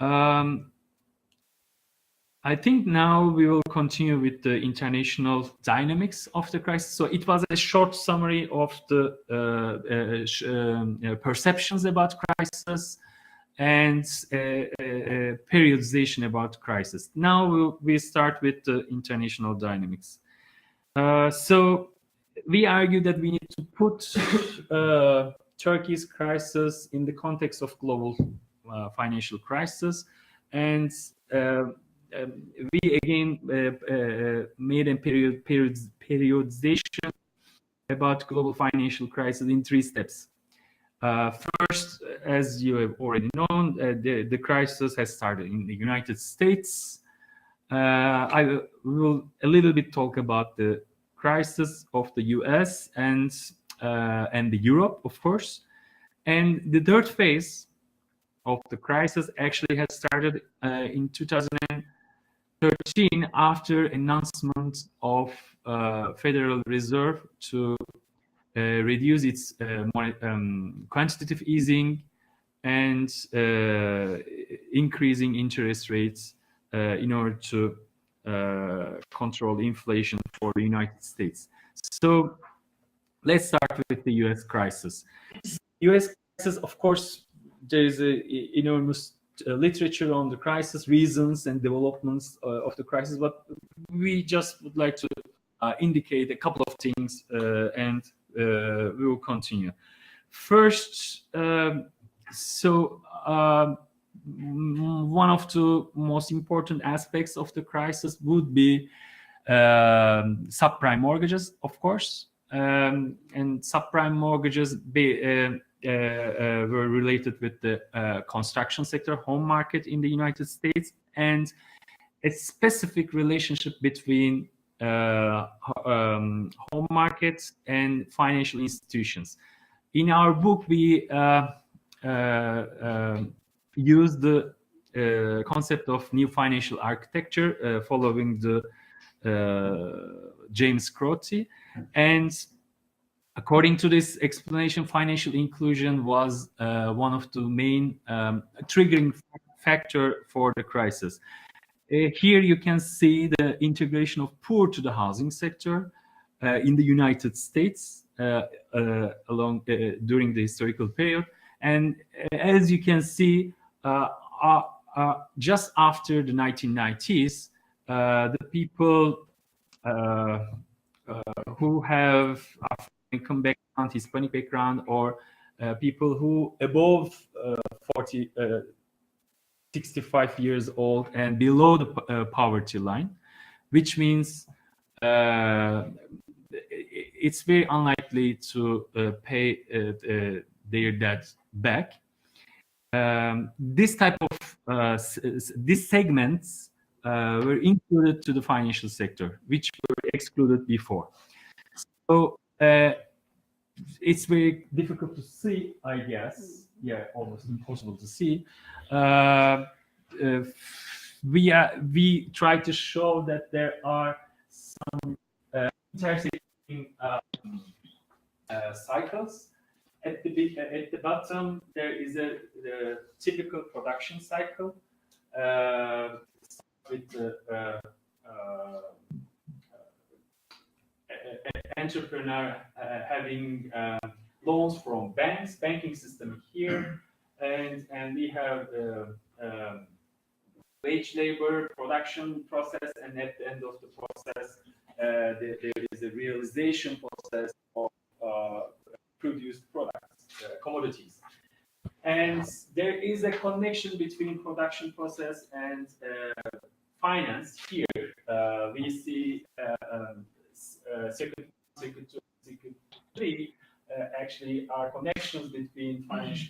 I think now we will continue with the international dynamics of the crisis. So it was a short summary of the perceptions about crisis and periodization about crisis. Now we start with the international dynamics. So we argue that we need to put Turkey's crisis in the context of global financial crisis, and we again made a periodization about global financial crisis in 3 steps. First, as you have already known, the crisis has started in the United States. I will a little bit talk about the crisis of the US and the Europe, of course. And the third phase of the crisis actually has started in 2013 after announcement of Federal Reserve to reduce its quantitative easing and increasing interest rates in order to control inflation for the United States. So let's start with the US crisis. US crisis, of course, there is an enormous literature on the crisis, reasons and developments of the crisis, but we just would like to indicate a couple of things and we will continue. First, one of the most important aspects of the crisis would be subprime mortgages, of course, and subprime mortgages were related with the construction sector, home market in the United States, and a specific relationship between home markets and financial institutions. In our book, we use the concept of new financial architecture following the James Crotty, and according to this explanation, financial inclusion was one of the main triggering factor for the crisis. Here you can see the integration of poor to the housing sector in the United States during the historical period. And as you can see, just after the 1990s, the people who have African background, Hispanic background, or people who above 65 years old and below the poverty line, which means it's very unlikely to pay their debt back. This type of these segments were included to the financial sector, which were excluded before. So it's very difficult to see, I guess. Yeah, almost impossible to see. We try to show that there are some intersecting cycles. At the bottom, there is a typical production cycle with the entrepreneur having loans from banks, banking system here, and we have wage labor production process, and at the end of the process, there is a realization process of produced products, commodities. And there is a connection between production process and finance. Here we see circuit 2, circuit 3 actually are connections between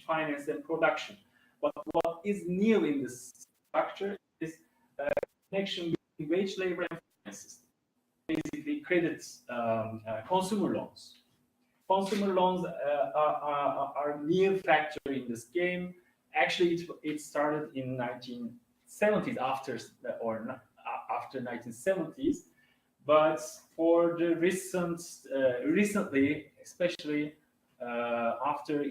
finance and production. But what is new in this structure is a connection between wage labor and finance. Basically, credits, consumer loans. Consumer loans are a new factor in this game. Actually, it started in 1970s after 1970s, but for the recently, especially after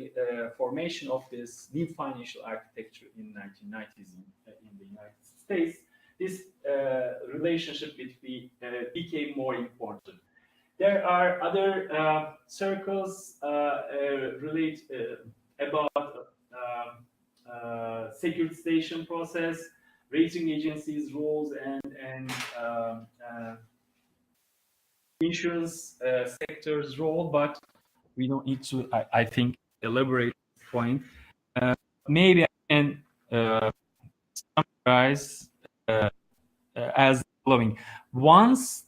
formation of this new financial architecture in 1990s in the United States, this relationship became more important. There are other circles relate about securitization process, rating agencies' roles, and insurance sector's role, but we don't need to, I think, elaborate this point. Maybe I can summarize as following. Once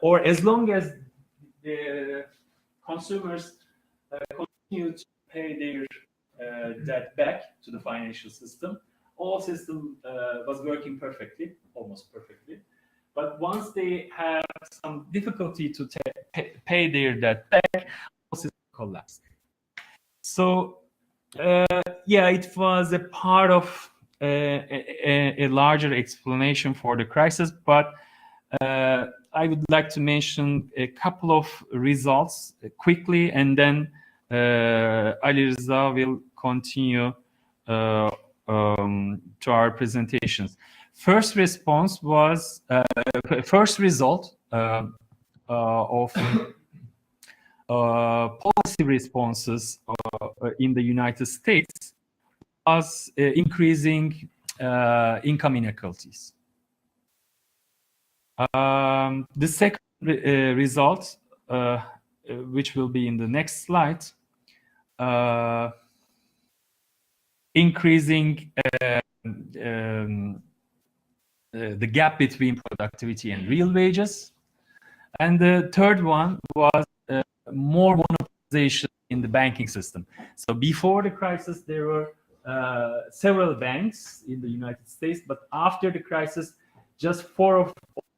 or as long as the consumers continue to pay their debt back to the financial system, all system was working perfectly, almost perfectly. But once they have some difficulty to pay their debt back, all system collapsed. So yeah, it was a part of a larger explanation for the crisis, but I would like to mention a couple of results quickly, and then Ali Rıza will continue to our presentations. First response was first result of policy responses in the United States was increasing income inequalities. The second result, which will be in the next slide, increasing the gap between productivity and real wages. And the third one was more monopolization in the banking system. So before the crisis, there were several banks in the United States, but after the crisis, just 4 or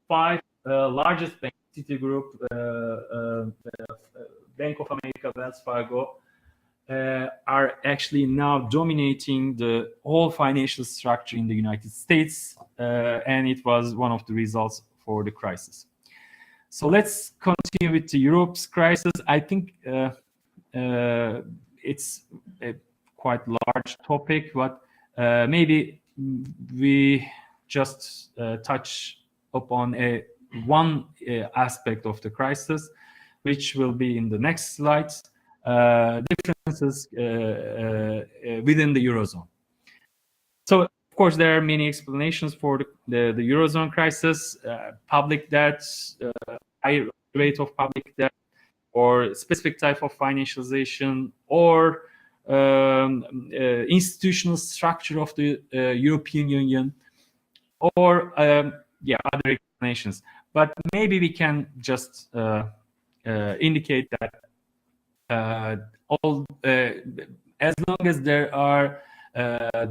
5 largest banks, Citigroup, Bank of America, Wells Fargo, are actually now dominating the whole financial structure in the United States, and it was one of the results for the crisis. So let's continue with the Europe's crisis. I think it's a quite large topic, but maybe we just touch upon one aspect of the crisis, which will be in the next slides. Differences within the Eurozone. So, of course, there are many explanations for the Eurozone crisis, public debt, high rate of public debt, or specific type of financialization, or institutional structure of the European Union, or yeah, other explanations. But maybe we can just indicate that as long as there are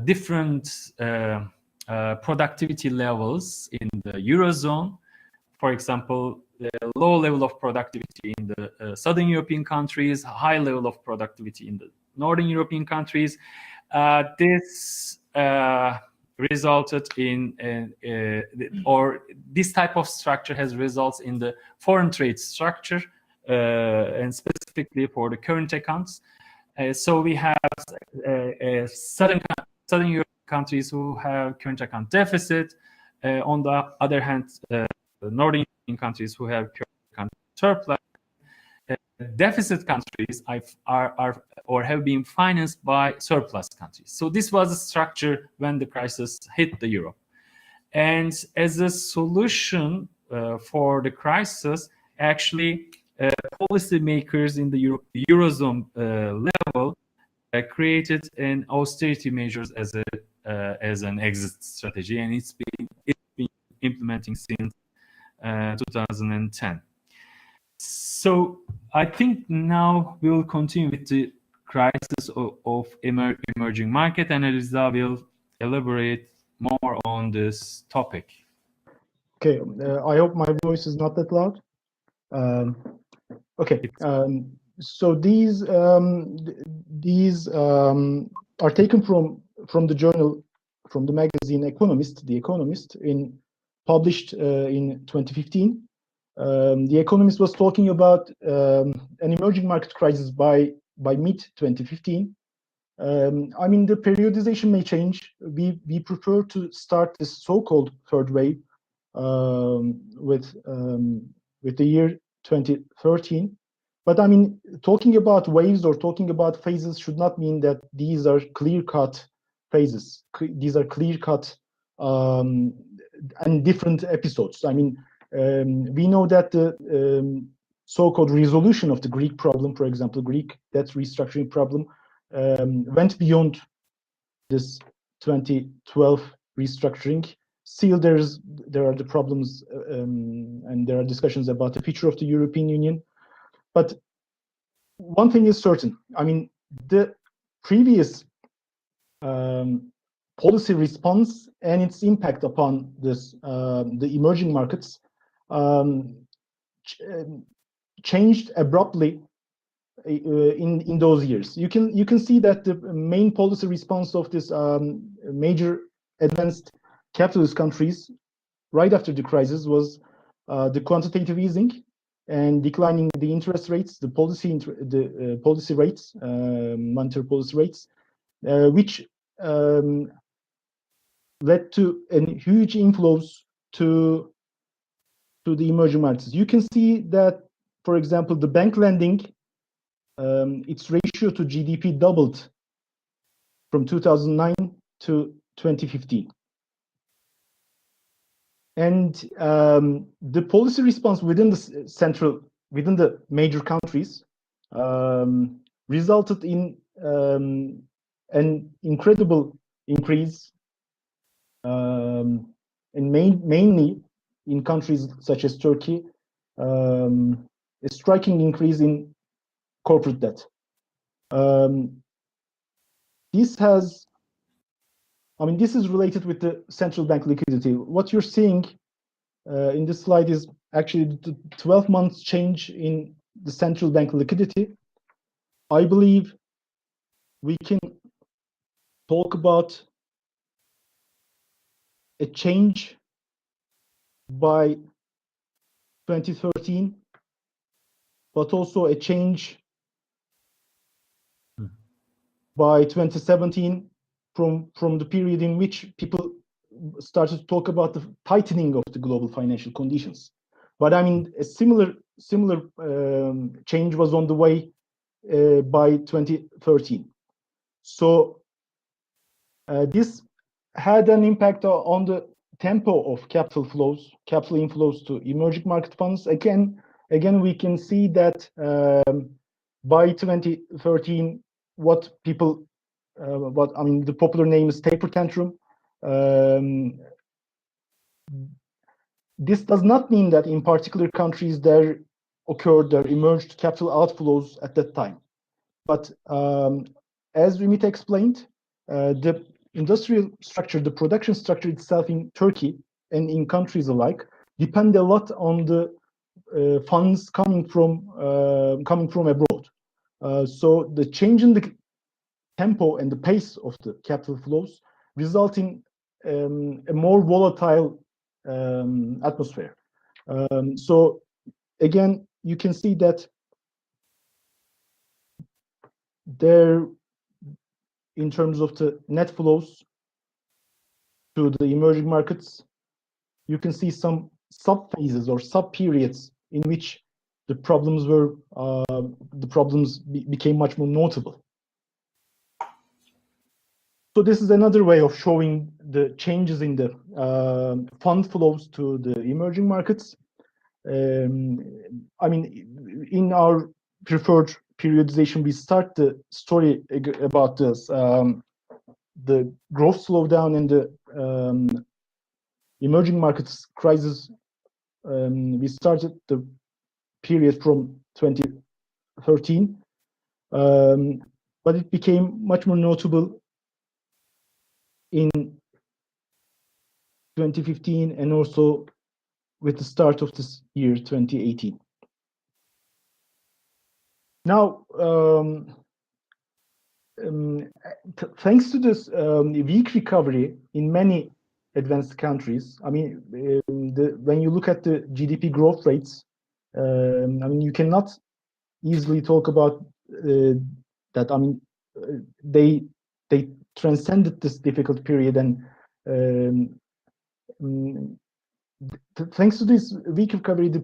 different productivity levels in the Eurozone, for example, the low level of productivity in the Southern European countries, high level of productivity in the Northern European countries, this resulted in, or this type of structure has results in the foreign trade structure, and specifically for the current accounts. So we have Southern European countries who have current account deficit. On the other hand, Northern European countries who have current account surplus. Deficit countries are or have been financed by surplus countries. So this was a structure when the crisis hit the euro. And as a solution for the crisis, actually, policymakers in the Eurozone level created an austerity measures as an exit strategy, and it's been implementing since 2010. So I think now we'll continue with the crisis of emerging market, and Rıza will elaborate more on this topic. Okay, I hope my voice is not that loud. Okay, so these are taken from the journal, from the magazine Economist, The Economist, published in 2015. the economist was talking about an emerging market crisis by mid 2015. I mean, the periodization may change. We prefer to start this so-called third wave with the year 2013. But I mean, talking about waves or talking about phases should not mean that these are clear-cut phases. These are clear-cut and different episodes. I mean, we know that the so-called resolution of the Greek problem, for example, Greek debt restructuring problem, went beyond this 2012 restructuring. Still, there are the problems and there are discussions about the future of the European Union. But one thing is certain. I mean, the previous policy response and its impact upon this the emerging markets changed abruptly in those years. You can see that the main policy response of this major advanced capitalist countries right after the crisis was the quantitative easing and declining the interest rates, the policy rates, monetary policy rates, which led to a huge inflows to the emerging markets. You can see that, for example, the bank lending, its ratio to GDP doubled from 2009 to 2015. And the policy response within the major countries resulted in an incredible increase, and mainly in countries such as Turkey, a striking increase in corporate debt. This is related with the central bank liquidity. What you're seeing in this slide is actually the 12 months change in the central bank liquidity. I believe we can talk about a change by 2013, but also a change by 2017 from the period in which people started to talk about the tightening of the global financial conditions. But I mean, a similar change was on the way by 2013. So this had an impact on the tempo of capital inflows to emerging market funds. Again, we can see that by 2013, the popular name is taper tantrum. This does not mean that in particular countries there emerged capital outflows at that time. But as Ümit explained, the industrial structure, the production structure itself in Turkey and in countries alike depend a lot on the funds coming from abroad. So the change in the tempo and the pace of the capital flows result in a more volatile atmosphere. So again, you can see that there, in terms of the net flows to the emerging markets, you can see some sub-phases or sub-periods in which the problems became much more notable. So this is another way of showing the changes in the fund flows to the emerging markets. I mean, in our preferred periodization, we start the story about this, the growth slowdown and the emerging markets crisis. We started the period from 2013, but it became much more notable in 2015 and also with the start of this year, 2018. Now, thanks to this weak recovery in many advanced countries, I mean, when you look at the GDP growth rates I mean, you cannot easily talk about that. I mean, they transcended this difficult period, and thanks to this weak recovery, the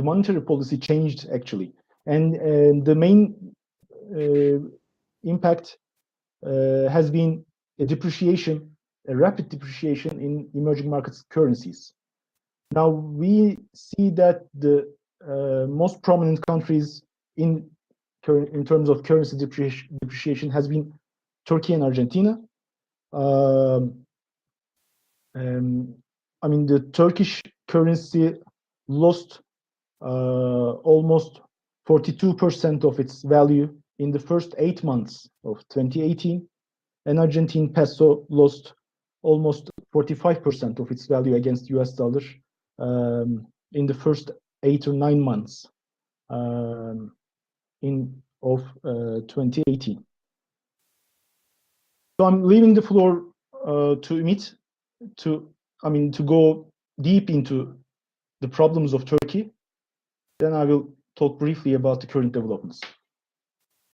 monetary policy changed actually, and the main impact has been a rapid depreciation in emerging markets currencies. Now we see that the most prominent countries in terms of currency depreciation has been Turkey and Argentina. I mean, the Turkish currency lost almost 42% of its value in the first 8 months of 2018, and Argentine peso lost almost 45% of its value against US dollar in the first 8 or 9 months of 2018. So I'm leaving the floor to Ümit to go deep into the problems of Turkey. Then I will talk briefly about the current developments.